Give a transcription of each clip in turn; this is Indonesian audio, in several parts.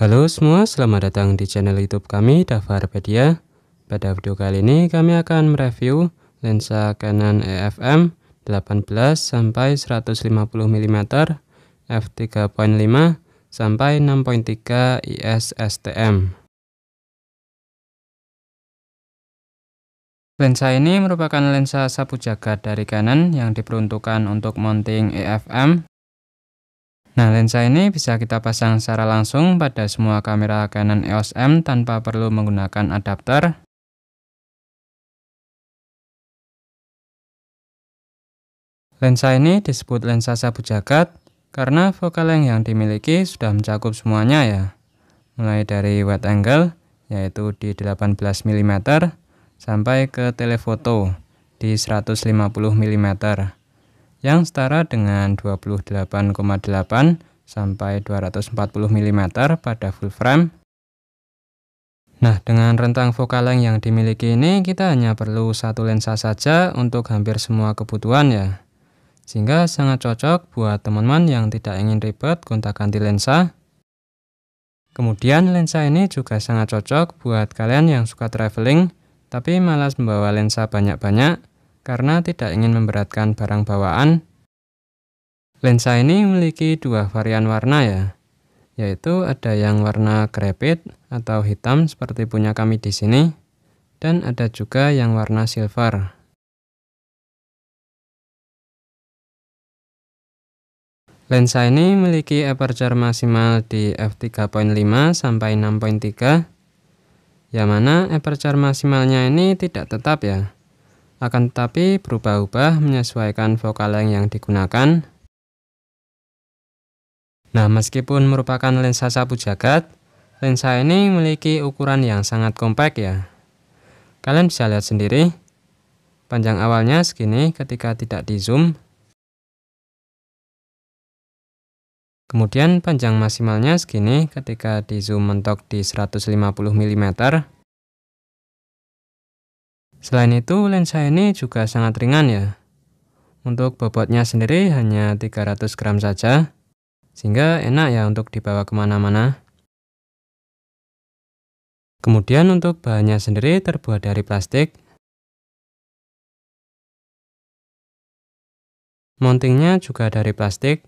Halo semua, selamat datang di channel YouTube kami, Dafarpedia. Pada video kali ini kami akan mereview lensa Canon EF-M 18 sampai 150 mm f3.5 sampai 6.3 IS-STM. Lensa ini merupakan lensa sapu jagat dari Canon yang diperuntukkan untuk mounting EF-M. Nah, lensa ini bisa kita pasang secara langsung pada semua kamera Canon EOS M tanpa perlu menggunakan adapter. Lensa ini disebut lensa sapu jagat karena focal length yang dimiliki sudah mencakup semuanya ya. Mulai dari wide angle yaitu di 18 mm sampai ke telephoto di 150 mm yang setara dengan 28,8 sampai 240 mm pada full frame. Nah, dengan rentang focal length yang dimiliki ini kita hanya perlu satu lensa saja untuk hampir semua kebutuhan ya. Sehingga sangat cocok buat teman-teman yang tidak ingin ribet gonta-ganti lensa. Kemudian lensa ini juga sangat cocok buat kalian yang suka traveling tapi malas membawa lensa banyak-banyak karena tidak ingin memberatkan barang bawaan. Lensa ini memiliki dua varian warna ya, yaitu ada yang warna graphite atau hitam seperti punya kami di sini, dan ada juga yang warna silver. Lensa ini memiliki aperture maksimal di f3.5 sampai 6.3, yang mana aperture maksimalnya ini tidak tetap ya, akan tetapi berubah-ubah menyesuaikan focal length yang digunakan. Nah, meskipun merupakan lensa sapu jagat, lensa ini memiliki ukuran yang sangat kompak ya. Kalian bisa lihat sendiri, panjang awalnya segini ketika tidak di zoom. Kemudian panjang maksimalnya segini ketika di zoom mentok di 150 mm. Selain itu, lensa ini juga sangat ringan ya. Untuk bobotnya sendiri hanya 300 gram saja, sehingga enak ya untuk dibawa kemana-mana. Kemudian untuk bahannya sendiri terbuat dari plastik. Mountingnya juga dari plastik.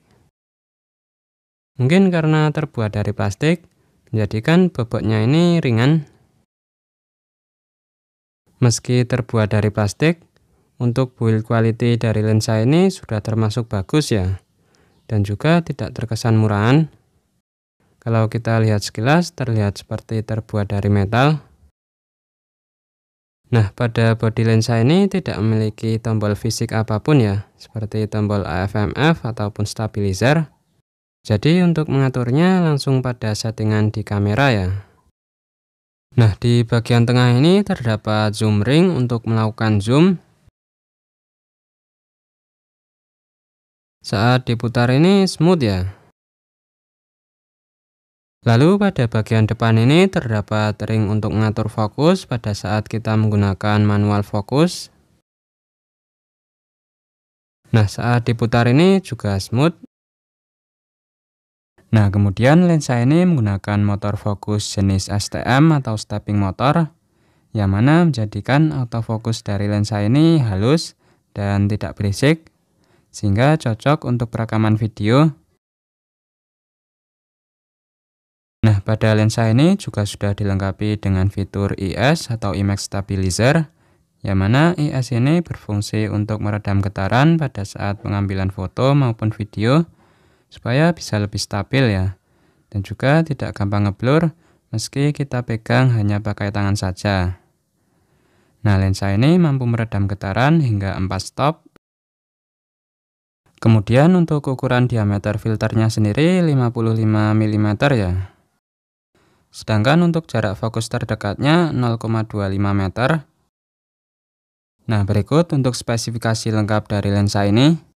Mungkin karena terbuat dari plastik, menjadikan bobotnya ini ringan. Meski terbuat dari plastik, untuk build quality dari lensa ini sudah termasuk bagus ya, dan juga tidak terkesan murahan. Kalau kita lihat sekilas, terlihat seperti terbuat dari metal. Nah, pada bodi lensa ini tidak memiliki tombol fisik apapun ya, seperti tombol AF/MF ataupun stabilizer. Jadi untuk mengaturnya langsung pada settingan di kamera ya. Nah, di bagian tengah ini terdapat zoom ring untuk melakukan zoom. Saat diputar ini smooth ya. Lalu pada bagian depan ini terdapat ring untuk mengatur fokus pada saat kita menggunakan manual fokus. Nah, saat diputar ini juga smooth. Nah, kemudian lensa ini menggunakan motor fokus jenis STM atau stepping motor, yang mana menjadikan autofocus dari lensa ini halus dan tidak berisik, sehingga cocok untuk perekaman video. Nah, pada lensa ini juga sudah dilengkapi dengan fitur IS atau Image Stabilizer, yang mana IS ini berfungsi untuk meredam getaran pada saat pengambilan foto maupun video, supaya bisa lebih stabil ya, dan juga tidak gampang ngeblur meski kita pegang hanya pakai tangan saja. Nah, lensa ini mampu meredam getaran hingga 4 stop. Kemudian untuk ukuran diameter filternya sendiri 55 mm ya. Sedangkan untuk jarak fokus terdekatnya 0,25 meter. Nah, berikut untuk spesifikasi lengkap dari lensa ini.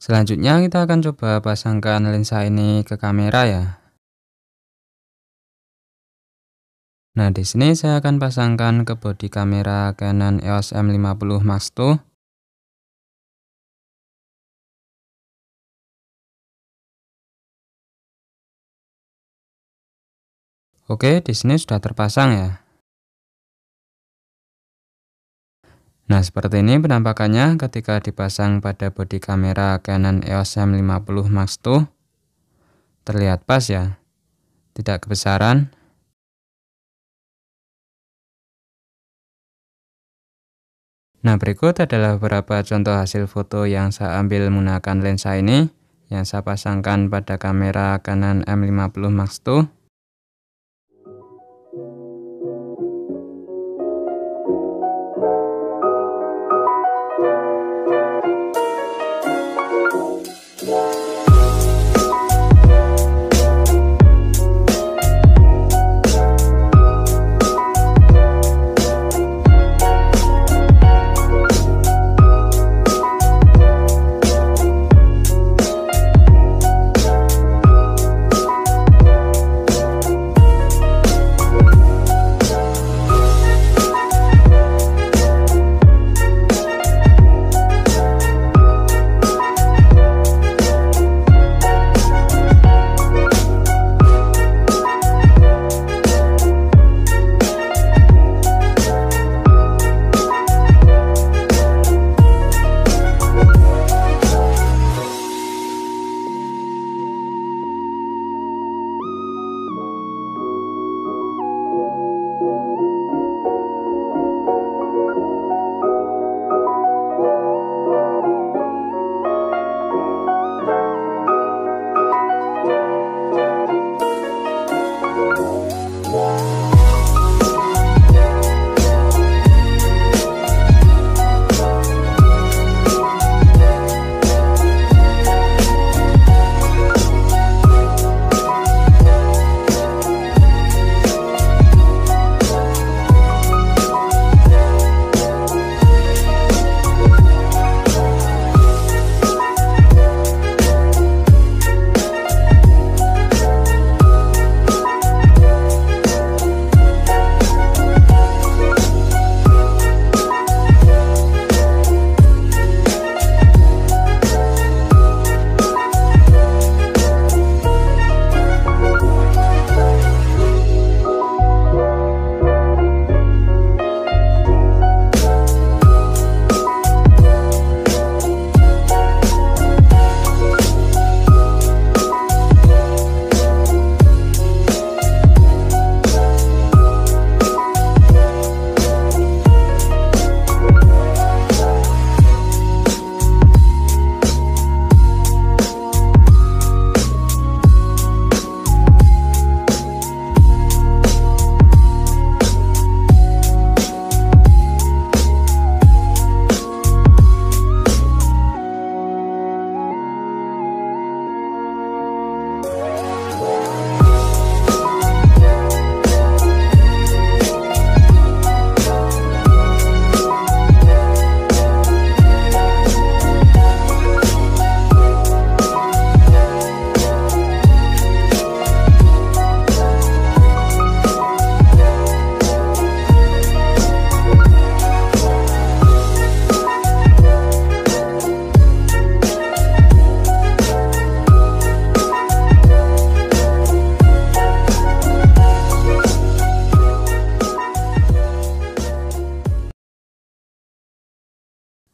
Selanjutnya kita akan coba pasangkan lensa ini ke kamera ya. Nah, di sini saya akan pasangkan ke bodi kamera Canon EOS M50 Mark II. Oke, di sini sudah terpasang ya. Nah, seperti ini penampakannya ketika dipasang pada bodi kamera Canon EOS M50 Max II. Terlihat pas ya, tidak kebesaran. Nah, berikut adalah beberapa contoh hasil foto yang saya ambil menggunakan lensa ini, yang saya pasangkan pada kamera Canon M50 Max II.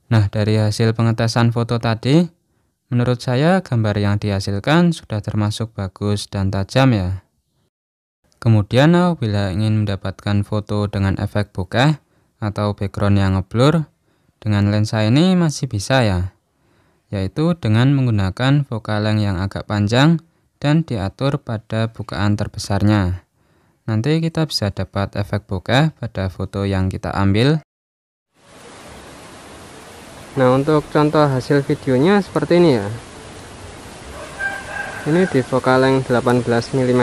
Nah, dari hasil pengetesan foto tadi, menurut saya gambar yang dihasilkan sudah termasuk bagus dan tajam ya. Kemudian apabila ingin mendapatkan foto dengan efek bokeh atau background yang ngeblur, dengan lensa ini masih bisa ya, yaitu dengan menggunakan focal length yang agak panjang dan diatur pada bukaan terbesarnya. Nanti kita bisa dapat efek bokeh pada foto yang kita ambil. Nah, untuk contoh hasil videonya seperti ini ya. Ini di focal length 18 mm.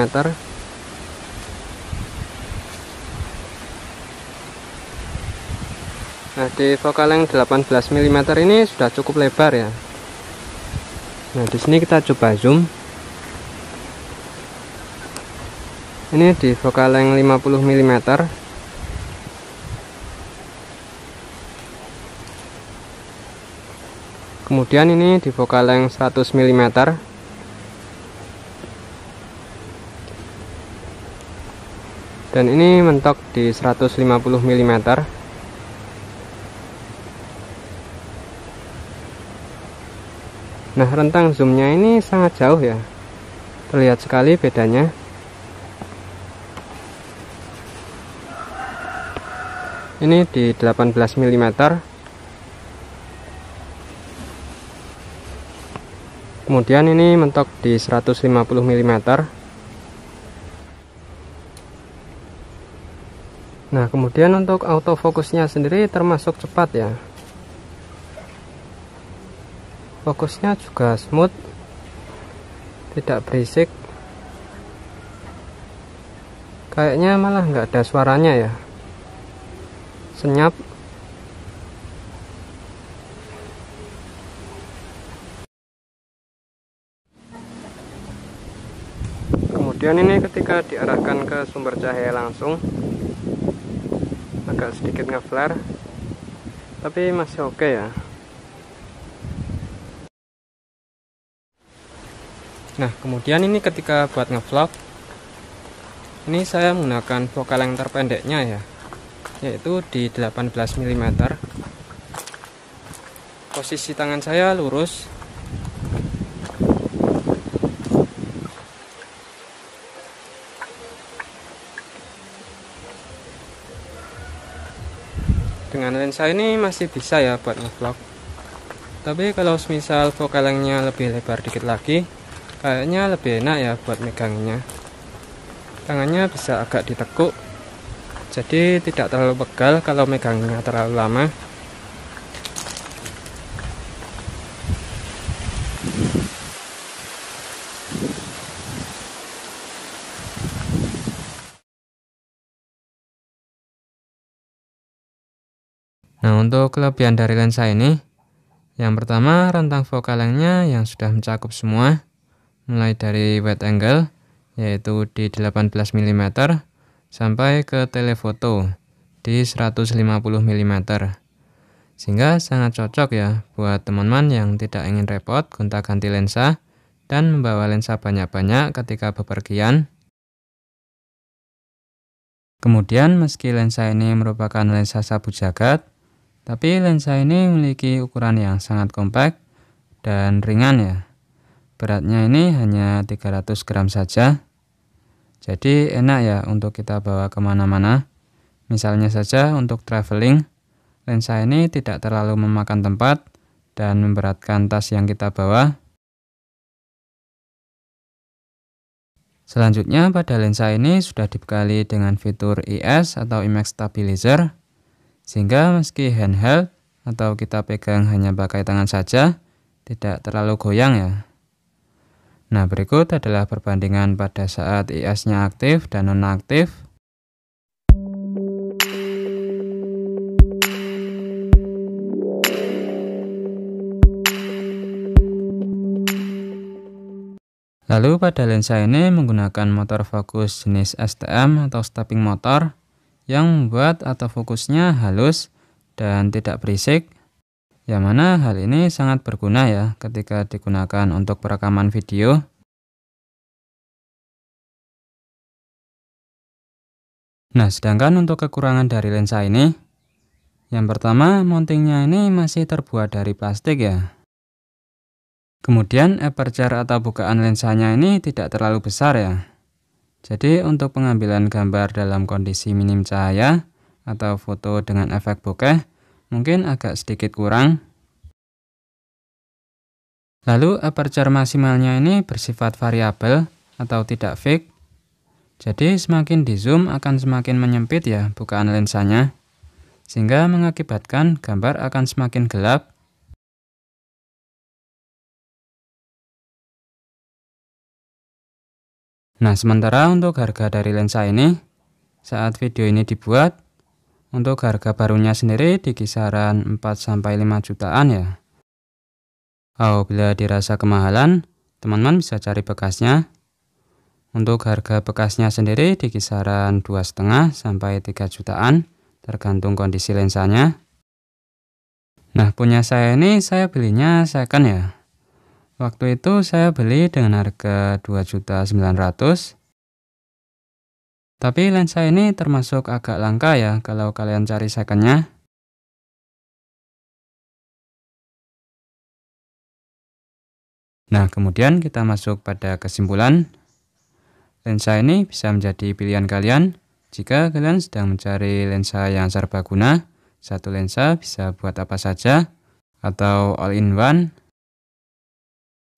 Nah, di focal length 18 mm ini sudah cukup lebar ya. Nah, di sini kita coba zoom. Ini di focal length 50 mm. Kemudian ini di focal length 100 mm. Dan ini mentok di 150 mm. Nah, rentang zoomnya ini sangat jauh ya, terlihat sekali bedanya. Ini di 18 mm. Kemudian ini mentok di 150 mm. Nah, kemudian untuk autofokusnya sendiri termasuk cepat ya. Fokusnya juga smooth, tidak berisik. Kayaknya malah nggak ada suaranya ya, senyap. Kemudian ini ketika diarahkan ke sumber cahaya langsung, agak sedikit ngeflare, tapi masih oke ya. Nah, kemudian ini ketika buat ngevlog, ini saya menggunakan focal length terpendeknya ya, yaitu di 18 mm. Posisi tangan saya lurus. Dengan lensa ini masih bisa ya buat ngevlog. Tapi kalau misal focal length-nya lebih lebar dikit lagi, kayaknya lebih enak ya buat megangnya. Tangannya bisa agak ditekuk, jadi tidak terlalu pegal kalau megangnya terlalu lama. Nah, untuk kelebihan dari lensa ini, yang pertama rentang focal length-nya yang sudah mencakup semua, mulai dari wide angle yaitu di 18 mm sampai ke telefoto di 150 mm. Sehingga sangat cocok ya buat teman-teman yang tidak ingin repot gonta-ganti lensa dan membawa lensa banyak-banyak ketika bepergian. Kemudian meski lensa ini merupakan lensa sabu jagat, tapi lensa ini memiliki ukuran yang sangat kompak dan ringan ya. Beratnya ini hanya 300 gram saja. Jadi enak ya untuk kita bawa kemana-mana. Misalnya saja untuk traveling, lensa ini tidak terlalu memakan tempat dan memberatkan tas yang kita bawa. Selanjutnya pada lensa ini sudah dibekali dengan fitur IS atau Image Stabilizer, sehingga meski handheld atau kita pegang hanya pakai tangan saja, tidak terlalu goyang ya. Nah, berikut adalah perbandingan pada saat IS-nya aktif dan nonaktif. Lalu pada lensa ini menggunakan motor fokus jenis STM atau stepping motor yang membuat autofokusnya halus dan tidak berisik, yang mana hal ini sangat berguna ya ketika digunakan untuk perekaman video. Nah, sedangkan untuk kekurangan dari lensa ini, yang pertama mountingnya ini masih terbuat dari plastik ya. Kemudian aperture atau bukaan lensanya ini tidak terlalu besar ya. Jadi untuk pengambilan gambar dalam kondisi minim cahaya atau foto dengan efek bokeh mungkin agak sedikit kurang. Lalu aperture maksimalnya ini bersifat variabel atau tidak fix. Jadi semakin di zoom akan semakin menyempit ya bukaan lensanya, sehingga mengakibatkan gambar akan semakin gelap. Nah, sementara untuk harga dari lensa ini, saat video ini dibuat, untuk harga barunya sendiri di kisaran 4-5 jutaan ya. Bila dirasa kemahalan, teman-teman bisa cari bekasnya. Untuk harga bekasnya sendiri di kisaran 2,5 sampai 3 jutaan, tergantung kondisi lensanya. Nah, punya saya ini saya belinya second ya. Waktu itu saya beli dengan harga 2.900.000. Tapi lensa ini termasuk agak langka ya kalau kalian cari secondnya. Nah, kemudian kita masuk pada kesimpulan. Lensa ini bisa menjadi pilihan kalian jika kalian sedang mencari lensa yang serbaguna. Satu lensa bisa buat apa saja, atau all-in-one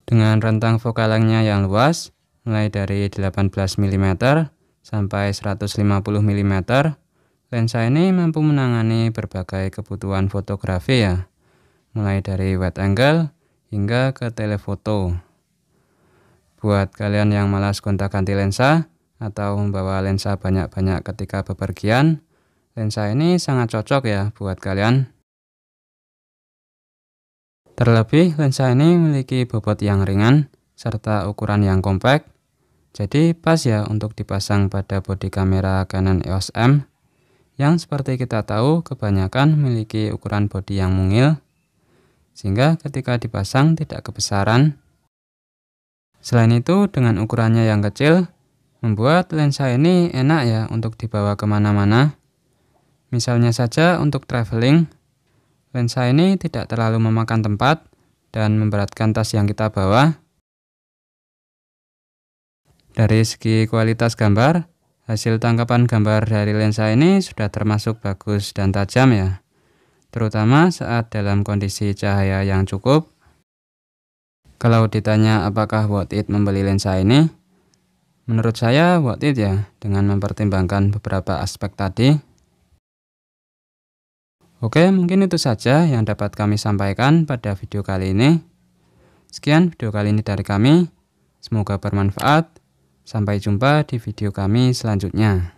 dengan rentang focal length-nya yang luas, mulai dari 18 mm sampai 150 mm. Lensa ini mampu menangani berbagai kebutuhan fotografi ya, mulai dari wide angle hingga ke telefoto. Buat kalian yang malas gonta-ganti lensa atau membawa lensa banyak-banyak ketika bepergian, lensa ini sangat cocok ya buat kalian. Terlebih lensa ini memiliki bobot yang ringan serta ukuran yang kompak, jadi pas ya untuk dipasang pada bodi kamera Canon EOS M yang seperti kita tahu kebanyakan memiliki ukuran bodi yang mungil, sehingga ketika dipasang tidak kebesaran. Selain itu, dengan ukurannya yang kecil, membuat lensa ini enak ya untuk dibawa kemana-mana. Misalnya saja untuk traveling, lensa ini tidak terlalu memakan tempat dan memberatkan tas yang kita bawa. Dari segi kualitas gambar, hasil tangkapan gambar dari lensa ini sudah termasuk bagus dan tajam ya, terutama saat dalam kondisi cahaya yang cukup. Kalau ditanya apakah worth it membeli lensa ini, menurut saya worth it ya, dengan mempertimbangkan beberapa aspek tadi. Oke, mungkin itu saja yang dapat kami sampaikan pada video kali ini. Sekian video kali ini dari kami, semoga bermanfaat. Sampai jumpa di video kami selanjutnya.